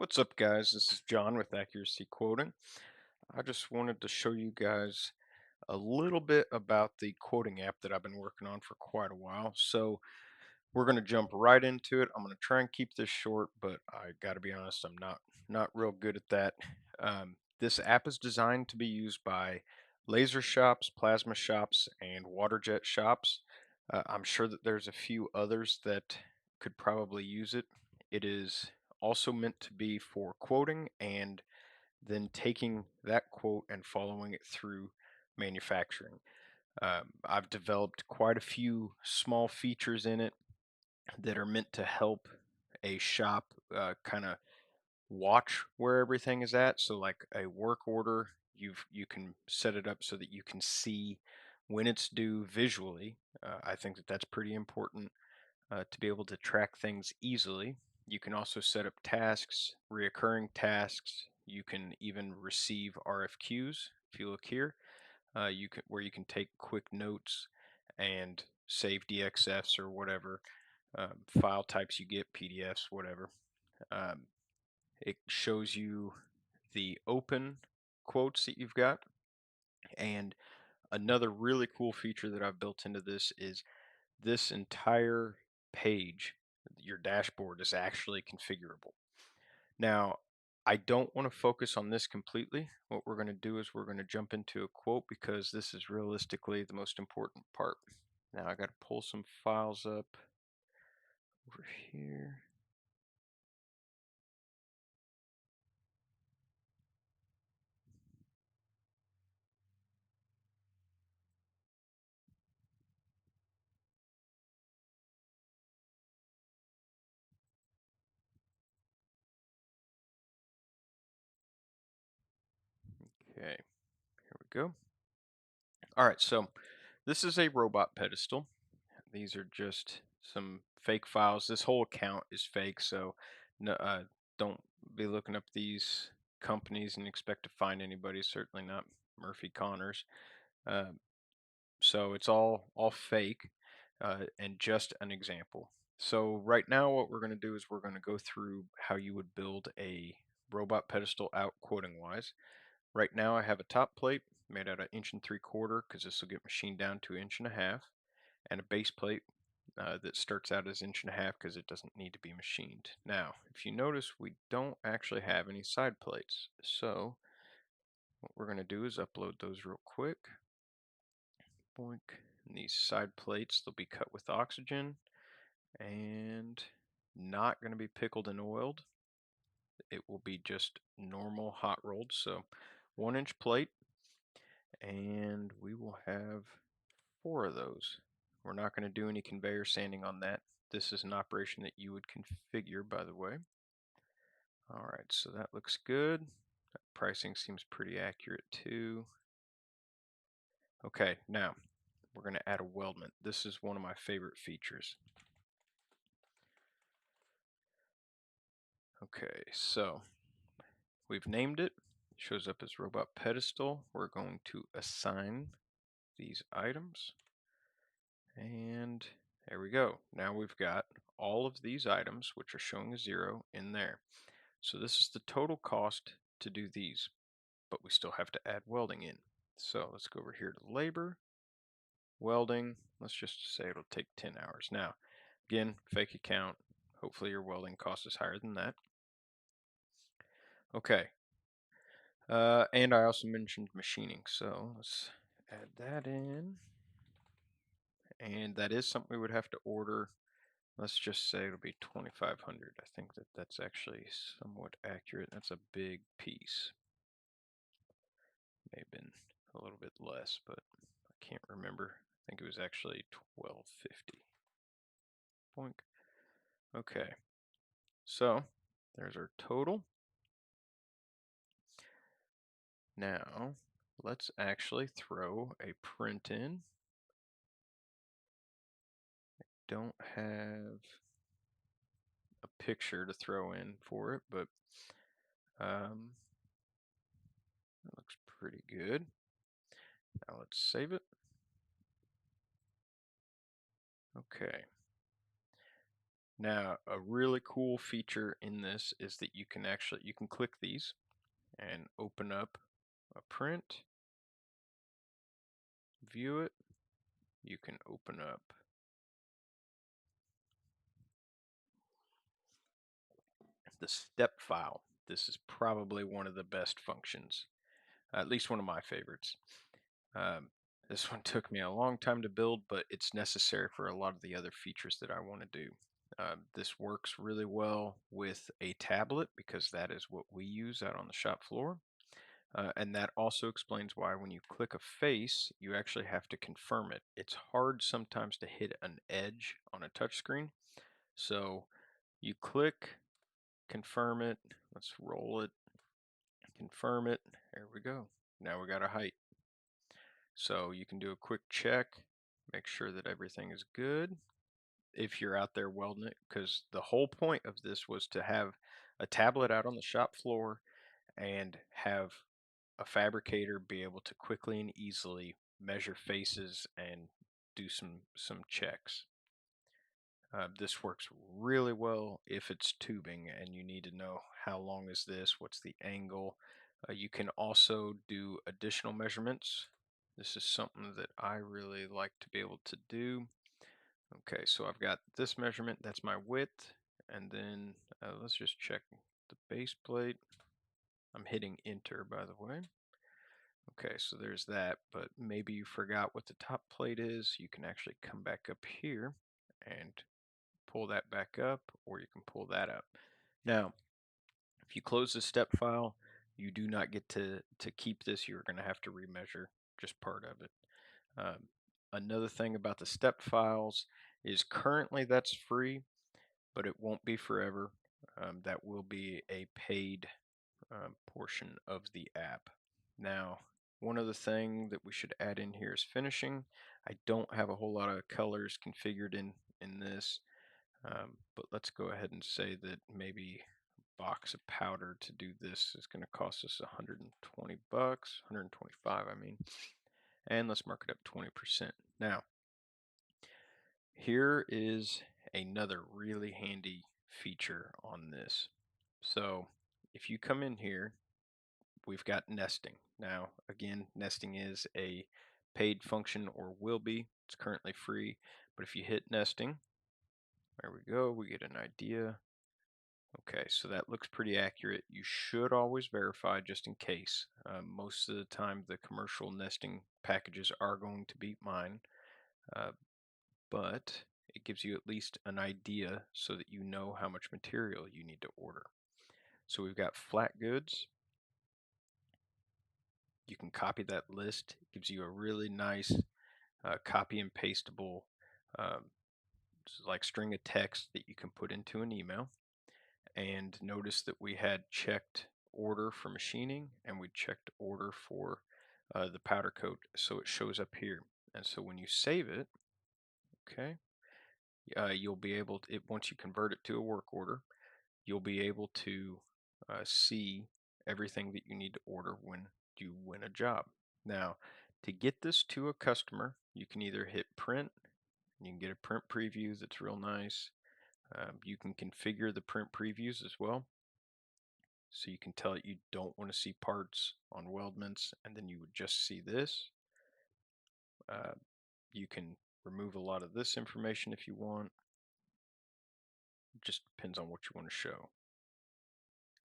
What's up, guys? This is John with Accuracy Quoting. I just wanted to show you guys a little bit about the quoting app that I've been working on for quite a while. So we're going to jump right into it. I'm going to try and keep this short, but I got to be honest, I'm not real good at that. This app is designed to be used by laser shops, plasma shops, and waterjet shops. I'm sure that there's a few others that could probably use it. It is also meant to be for quoting and then taking that quote and following it through manufacturing. I've developed quite a few small features in it that are meant to help a shop kind of watch where everything is at. So like a work order, you can set it up so that you can see when it's due visually. I think that that's pretty important to be able to track things easily. You can also set up tasks, reoccurring tasks. You can even receive RFQs. If you look here, you can where you can take quick notes and save DXFs or whatever file types you get, PDFs, whatever. Um, it shows you the open quotes that you've got. And another really cool feature that I've built into this is this entire page, your dashboard, is actually configurable. Now, I don't want to focus on this completely. What we're going to do is we're going to jump into a quote because this is realistically the most important part. Now, I got to pull some files up over here. Okay, here we go. All right, so this is a robot pedestal. These are just some fake files. This whole account is fake, so no, don't be looking up these companies and expect to find anybody. Certainly not Murphy Connors. Uh, so it's all fake, and just an example. So right now, what we're going to do is we're going to go through how you would build a robot pedestal out quoting wise. Right now I have a top plate made out of 1 3/4 because this will get machined down to 1 1/2, and a base plate that starts out as 1 1/2 because it doesn't need to be machined. Now, if you notice, we don't actually have any side plates. So what we're going to do is upload those real quick. Boink. And these side plates, they'll be cut with oxygen and not going to be pickled and oiled. It will be just normal hot rolled. So 1 inch plate, and we will have 4 of those. We're not going to do any conveyor sanding on that. This is an operation that you would configure, by the way. Alright, so that looks good. That pricing seems pretty accurate too. Okay, now we're going to add a weldment. This is one of my favorite features. Okay, so we've named it. It shows up as robot pedestal. We're going to assign these items. And there we go. Now we've got all of these items, which are showing a 0, in there. So this is the total cost to do these, but we still have to add welding in. So let's go over here to labor, welding. Let's just say it'll take 10 hours. Now, again, fake account. Hopefully your welding cost is higher than that. Okay. And I also mentioned machining. So let's add that in. And that is something we would have to order. Let's just say it'll be 2,500. I think that that's actually somewhat accurate. That's a big piece. May have been a little bit less, but I can't remember. I think it was actually 1250. Boink. Okay, so there's our total. Now let's actually throw a print in. Don't have a picture to throw in for it, but it looks pretty good. Now let's save it. Okay. Now, a really cool feature in this is that you can click these and open up a print, view it. You can open up the step file. This is probably one of the best functions, at least one of my favorites. Um, this one took me a long time to build, but it's necessary for a lot of the other features that I want to do. This works really well with a tablet because that is what we use out on the shop floor. And that also explains why when you click a face, you actually have to confirm it. It's hard sometimes to hit an edge on a touchscreen. So you click, confirm it. Let's roll it, confirm it. There we go. Now we got a height. So you can do a quick check, make sure that everything is good if you're out there welding it, because the whole point of this was to have a tablet out on the shop floor and have a fabricator be able to quickly and easily measure faces and do some checks. This works really well if it's tubing and you need to know how long is this, what's the angle. You can also do additional measurements. This is something that I really like to be able to do. Okay, so I've got this measurement, that's my width, and then let's just check the base plate. I'm hitting enter, by the way. Okay, so there's that, but maybe you forgot what the top plate is. You can actually come back up here and pull that back up, or you can pull that up. Now, if you close the step file, you do not get to keep this. You're going to have to remeasure just part of it. Another thing about the step files is currently that's free, but it won't be forever. That will be a paid portion of the app. Now, one other thing that we should add in here is finishing. I don't have a whole lot of colors configured in this, but let's go ahead and say that maybe a box of powder to do this is going to cost us 120 bucks, 125 I mean, and let's mark it up 20%. Now, here is another really handy feature on this. So if you come in here, we've got nesting. Now, again, nesting is a paid function or will be. It's currently free, but if you hit nesting, there we go, we get an idea. Okay, so that looks pretty accurate. You should always verify just in case. Most of the time, the commercial nesting packages are going to beat mine, uh, but it gives you at least an idea so that you know how much material you need to order. So we've got flat goods. You can copy that list. It gives you a really nice copy and pastable um, like string of text that you can put into an email. And notice that we had checked order for machining and we checked order for the powder coat, so it shows up here. And so when you save it, okay, you'll be able to, once you convert it to a work order, you'll be able to see everything that you need to order when you win a job. Now, to get this to a customer, you can either hit print, and you can get a print preview that's real nice. You can configure the print previews as well. So you can tell it you don't want to see parts on weldments, and then you would just see this. Uh, you can remove a lot of this information if you want. It just depends on what you want to show.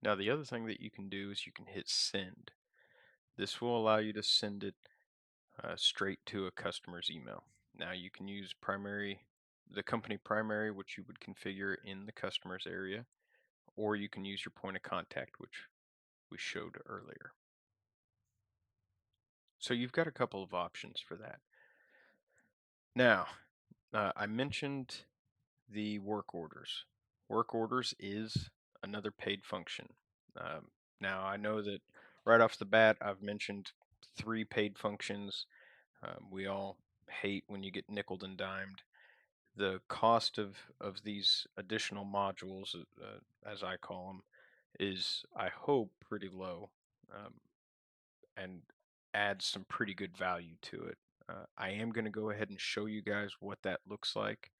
Now the other thing that you can do is you can hit send. This will allow you to send it straight to a customer's email. Now you can use the company primary, which you would configure in the customer's area, or you can use your point of contact, which we showed earlier. So you've got a couple of options for that. Now, I mentioned the work orders. Work orders is another paid function. Now, I know that right off the bat, I've mentioned 3 paid functions. We all hate when you get nickeled and dimed. The cost of these additional modules, as I call them, is, I hope, pretty low, and adds some pretty good value to it. I am going to go ahead and show you guys what that looks like.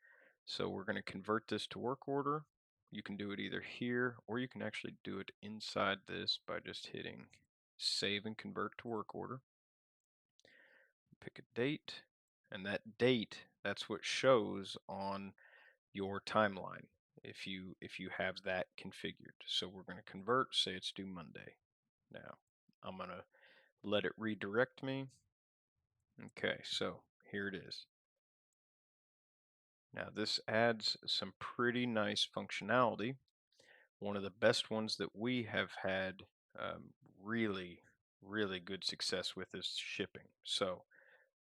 So we're going to convert this to work order. You can do it either here, or you can actually do it inside this by just hitting save and convert to work order. Pick a date, and that date, that's what shows on your timeline if you have that configured. So we're going to convert, say it's due Monday. Now I'm going to let it redirect me. Okay, so here it is. Now this adds some pretty nice functionality. One of the best ones that we have had really, really good success with is shipping. So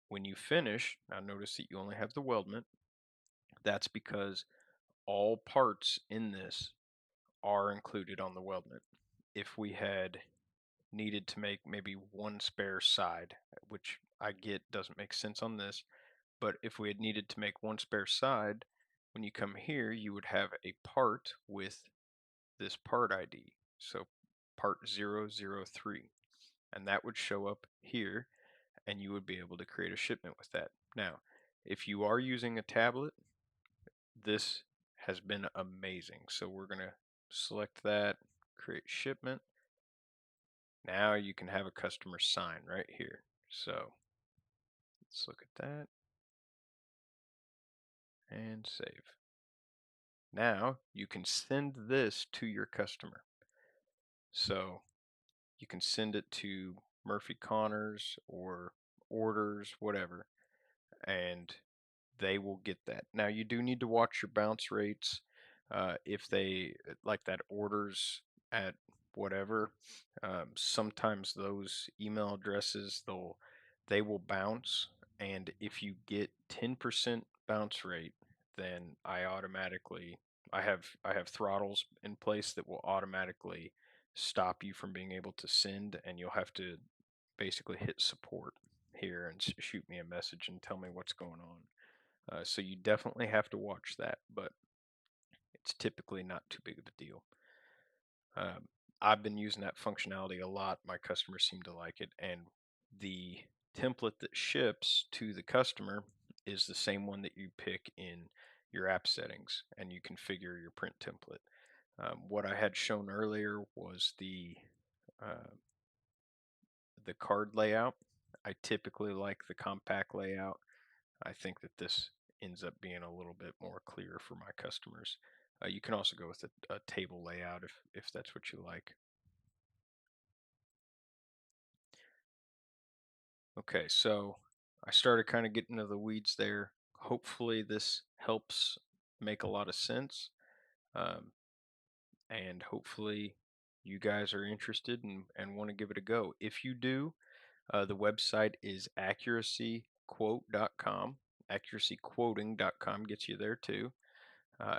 when you finish, now notice that you only have the weldment. That's because all parts in this are included on the weldment. If we had needed to make maybe one spare side, which I get doesn't make sense on this, but if we had needed to make one spare side, when you come here, you would have a part with this part ID. So part 003, and that would show up here, and you would be able to create a shipment with that. Now, if you are using a tablet, this has been amazing. So we're going to select that, create shipment. Now you can have a customer sign right here. So let's look at that and save. Now you can send this to your customer. So you can send it to Murphy Connors or orders, whatever, and they will get that. Now you do need to watch your bounce rates. If they like that orders at whatever, sometimes those email addresses they will bounce, and if you get 10% bounce rate, then I have throttles in place that will automatically stop you from being able to send, and you'll have to basically hit support here and shoot me a message and tell me what's going on. So you definitely have to watch that, but it's typically not too big of a deal. Um, I've been using that functionality a lot. My customers seem to like it, and the template that ships to the customer is the same one that you pick in your app settings, and you configure your print template. What I had shown earlier was uh, the card layout. I typically like the compact layout. I think that this ends up being a little bit more clear for my customers. You can also go with a table layout if that's what you like. Okay, so I started kind of getting into the weeds there. Hopefully this helps make a lot of sense, um, and hopefully you guys are interested and want to give it a go. If you do, the website is accuracyquote.com. Accuracyquoting.com gets you there too.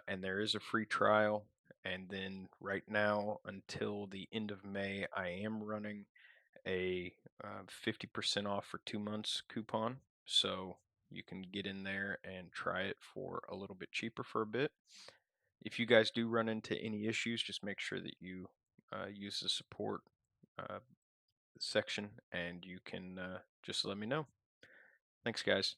And there is a free trial. And then right now until the end of May, I am running a 50% off for 2 months coupon. So you can get in there and try it for a little bit cheaper for a bit. If you guys do run into any issues, just make sure that you use the support uh, section, and you can just let me know. Thanks, guys.